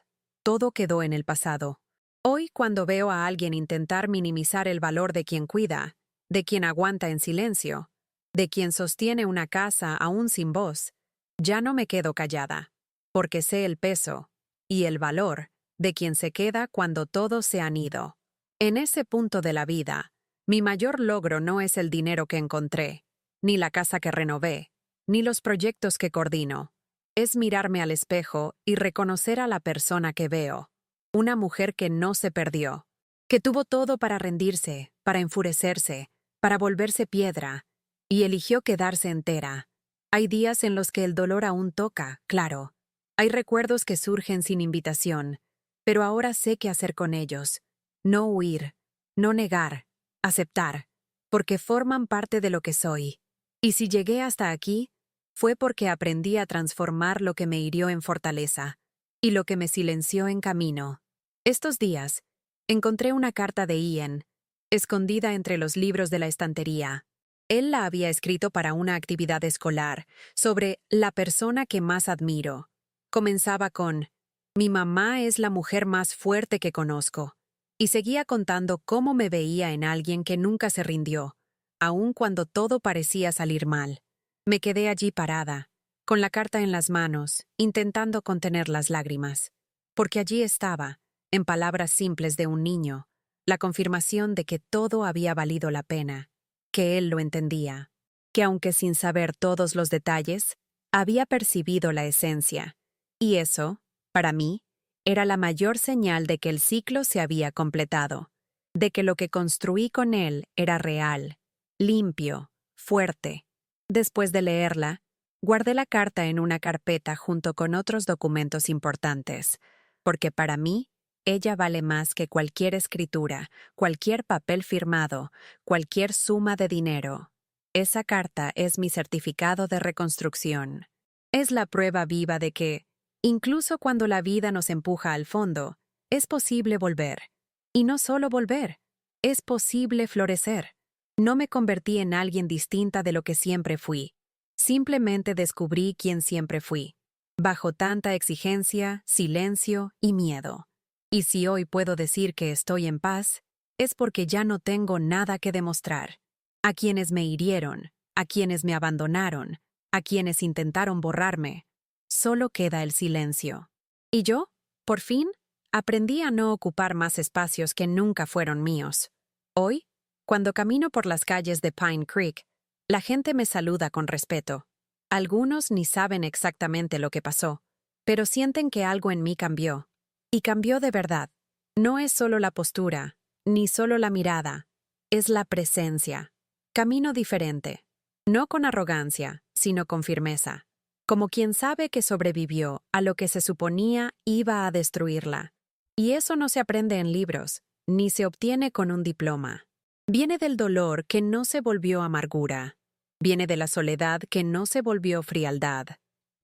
Todo quedó en el pasado. Hoy, cuando veo a alguien intentar minimizar el valor de quien cuida, de quien aguanta en silencio, de quien sostiene una casa aún sin voz, ya no me quedo callada, porque sé el peso y el valor de quien se queda cuando todos se han ido. En ese punto de la vida, mi mayor logro no es el dinero que encontré, ni la casa que renové, ni los proyectos que coordino. Es mirarme al espejo y reconocer a la persona que veo. Una mujer que no se perdió, que tuvo todo para rendirse, para enfurecerse, para volverse piedra, y eligió quedarse entera. Hay días en los que el dolor aún toca, claro. Hay recuerdos que surgen sin invitación, pero ahora sé qué hacer con ellos. No huir, no negar, aceptar, porque forman parte de lo que soy. Y si llegué hasta aquí, fue porque aprendí a transformar lo que me hirió en fortaleza y lo que me silenció en camino. Estos días, encontré una carta de Ian, escondida entre los libros de la estantería. Él la había escrito para una actividad escolar, sobre la persona que más admiro. Comenzaba con, «Mi mamá es la mujer más fuerte que conozco», y seguía contando cómo me veía en alguien que nunca se rindió, aun cuando todo parecía salir mal. Me quedé allí parada, con la carta en las manos, intentando contener las lágrimas. Porque allí estaba, en palabras simples de un niño, la confirmación de que todo había valido la pena, que él lo entendía, que aunque sin saber todos los detalles, había percibido la esencia. Y eso, para mí, era la mayor señal de que el ciclo se había completado, de que lo que construí con él era real, limpio, fuerte. Después de leerla, guardé la carta en una carpeta junto con otros documentos importantes, porque para mí, ella vale más que cualquier escritura, cualquier papel firmado, cualquier suma de dinero. Esa carta es mi certificado de reconstrucción. Es la prueba viva de que, incluso cuando la vida nos empuja al fondo, es posible volver. Y no solo volver, es posible florecer. No me convertí en alguien distinta de lo que siempre fui. Simplemente descubrí quién siempre fui, bajo tanta exigencia, silencio y miedo. Y si hoy puedo decir que estoy en paz, es porque ya no tengo nada que demostrar. A quienes me hirieron, a quienes me abandonaron, a quienes intentaron borrarme, solo queda el silencio. Y yo, por fin, aprendí a no ocupar más espacios que nunca fueron míos. Hoy, cuando camino por las calles de Pine Creek, la gente me saluda con respeto. Algunos ni saben exactamente lo que pasó, pero sienten que algo en mí cambió. Y cambió de verdad. No es solo la postura, ni solo la mirada, es la presencia. Camino diferente. No con arrogancia, sino con firmeza. Como quien sabe que sobrevivió a lo que se suponía iba a destruirla. Y eso no se aprende en libros, ni se obtiene con un diploma. Viene del dolor que no se volvió amargura. Viene de la soledad que no se volvió frialdad.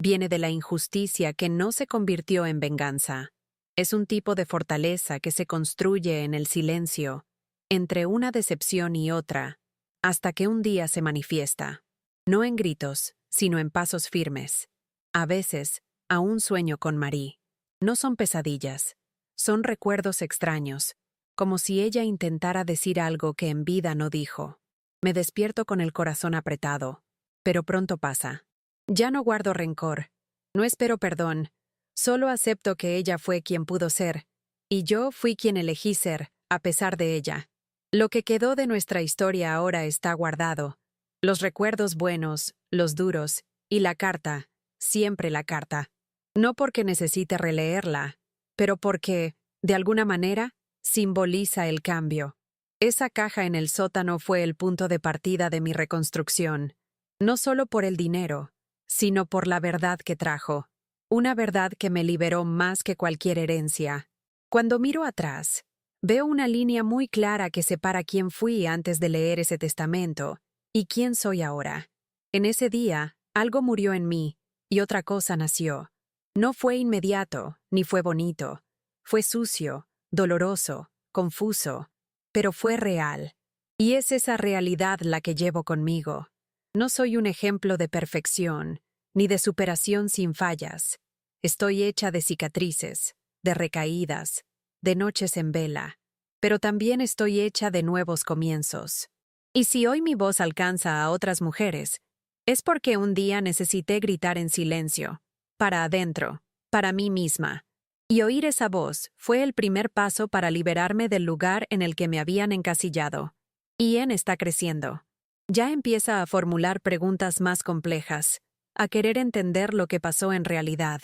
Viene de la injusticia que no se convirtió en venganza. Es un tipo de fortaleza que se construye en el silencio, entre una decepción y otra, hasta que un día se manifiesta. No en gritos, sino en pasos firmes. A veces, aún sueño con Marie. No son pesadillas, son recuerdos extraños, como si ella intentara decir algo que en vida no dijo. Me despierto con el corazón apretado, pero pronto pasa. Ya no guardo rencor, no espero perdón, solo acepto que ella fue quien pudo ser, y yo fui quien elegí ser, a pesar de ella. Lo que quedó de nuestra historia ahora está guardado. Los recuerdos buenos, los duros, y la carta, siempre la carta. No porque necesite releerla, pero porque, de alguna manera, simboliza el cambio. Esa caja en el sótano fue el punto de partida de mi reconstrucción, no solo por el dinero, sino por la verdad que trajo. Una verdad que me liberó más que cualquier herencia. Cuando miro atrás, veo una línea muy clara que separa quién fui antes de leer ese testamento y quién soy ahora. En ese día, algo murió en mí y otra cosa nació. No fue inmediato, ni fue bonito. Fue sucio, doloroso, confuso, pero fue real. Y es esa realidad la que llevo conmigo. No soy un ejemplo de perfección, ni de superación sin fallas. Estoy hecha de cicatrices, de recaídas, de noches en vela, pero también estoy hecha de nuevos comienzos. Y si hoy mi voz alcanza a otras mujeres, es porque un día necesité gritar en silencio, para adentro, para mí misma. Y oír esa voz fue el primer paso para liberarme del lugar en el que me habían encasillado. Ian está creciendo. Ya empieza a formular preguntas más complejas, a querer entender lo que pasó en realidad.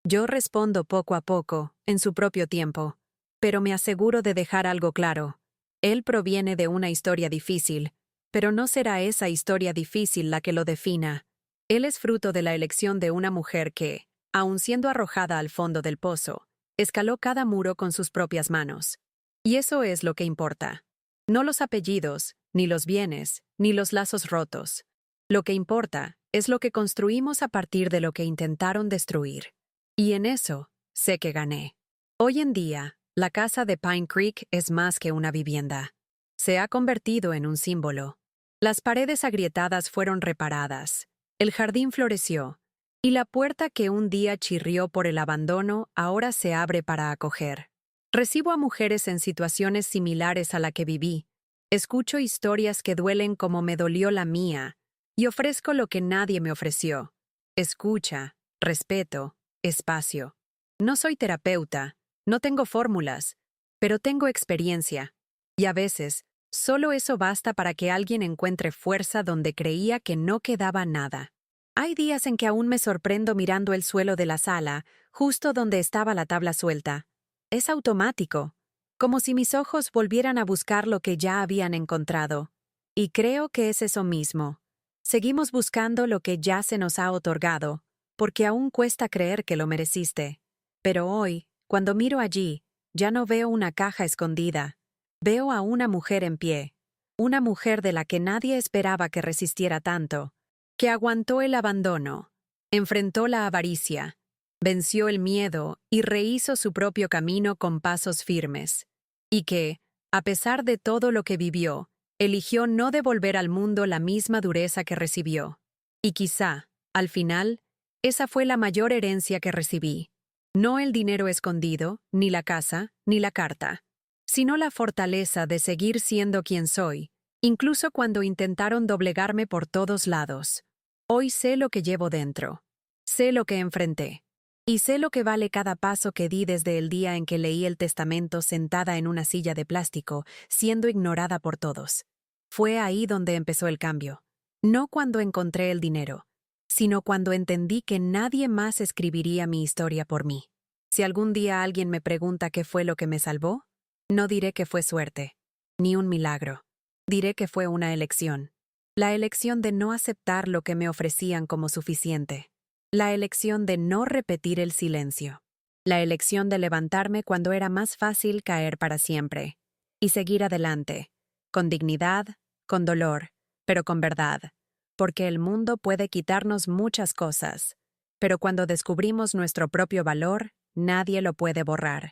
Yo respondo poco a poco, en su propio tiempo, pero me aseguro de dejar algo claro. Él proviene de una historia difícil, pero no será esa historia difícil la que lo defina. Él es fruto de la elección de una mujer que, aun siendo arrojada al fondo del pozo, escaló cada muro con sus propias manos. Y eso es lo que importa. No los apellidos, ni los bienes, ni los lazos rotos. Lo que importa es lo que construimos a partir de lo que intentaron destruir. Y en eso, sé que gané. Hoy en día, la casa de Pine Creek es más que una vivienda. Se ha convertido en un símbolo. Las paredes agrietadas fueron reparadas, el jardín floreció, y la puerta que un día chirrió por el abandono ahora se abre para acoger. Recibo a mujeres en situaciones similares a la que viví, escucho historias que duelen como me dolió la mía, y ofrezco lo que nadie me ofreció: escucha, respeto, espacio. No soy terapeuta, no tengo fórmulas, pero tengo experiencia. Y a veces, solo eso basta para que alguien encuentre fuerza donde creía que no quedaba nada. Hay días en que aún me sorprendo mirando el suelo de la sala, justo donde estaba la tabla suelta. Es automático, como si mis ojos volvieran a buscar lo que ya habían encontrado. Y creo que es eso mismo. Seguimos buscando lo que ya se nos ha otorgado, porque aún cuesta creer que lo mereciste. Pero hoy, cuando miro allí, ya no veo una caja escondida. Veo a una mujer en pie. Una mujer de la que nadie esperaba que resistiera tanto, que aguantó el abandono, enfrentó la avaricia, venció el miedo y rehizo su propio camino con pasos firmes. Y que, a pesar de todo lo que vivió, eligió no devolver al mundo la misma dureza que recibió. Y quizá, al final, esa fue la mayor herencia que recibí. No el dinero escondido, ni la casa, ni la carta, sino la fortaleza de seguir siendo quien soy, incluso cuando intentaron doblegarme por todos lados. Hoy sé lo que llevo dentro, sé lo que enfrenté, y sé lo que vale cada paso que di desde el día en que leí el testamento sentada en una silla de plástico, siendo ignorada por todos. Fue ahí donde empezó el cambio. No cuando encontré el dinero, sino cuando entendí que nadie más escribiría mi historia por mí. Si algún día alguien me pregunta qué fue lo que me salvó, no diré que fue suerte, ni un milagro. Diré que fue una elección. La elección de no aceptar lo que me ofrecían como suficiente. La elección de no repetir el silencio. La elección de levantarme cuando era más fácil caer para siempre. Y seguir adelante, con dignidad, con dolor, pero con verdad. Porque el mundo puede quitarnos muchas cosas, pero cuando descubrimos nuestro propio valor, nadie lo puede borrar.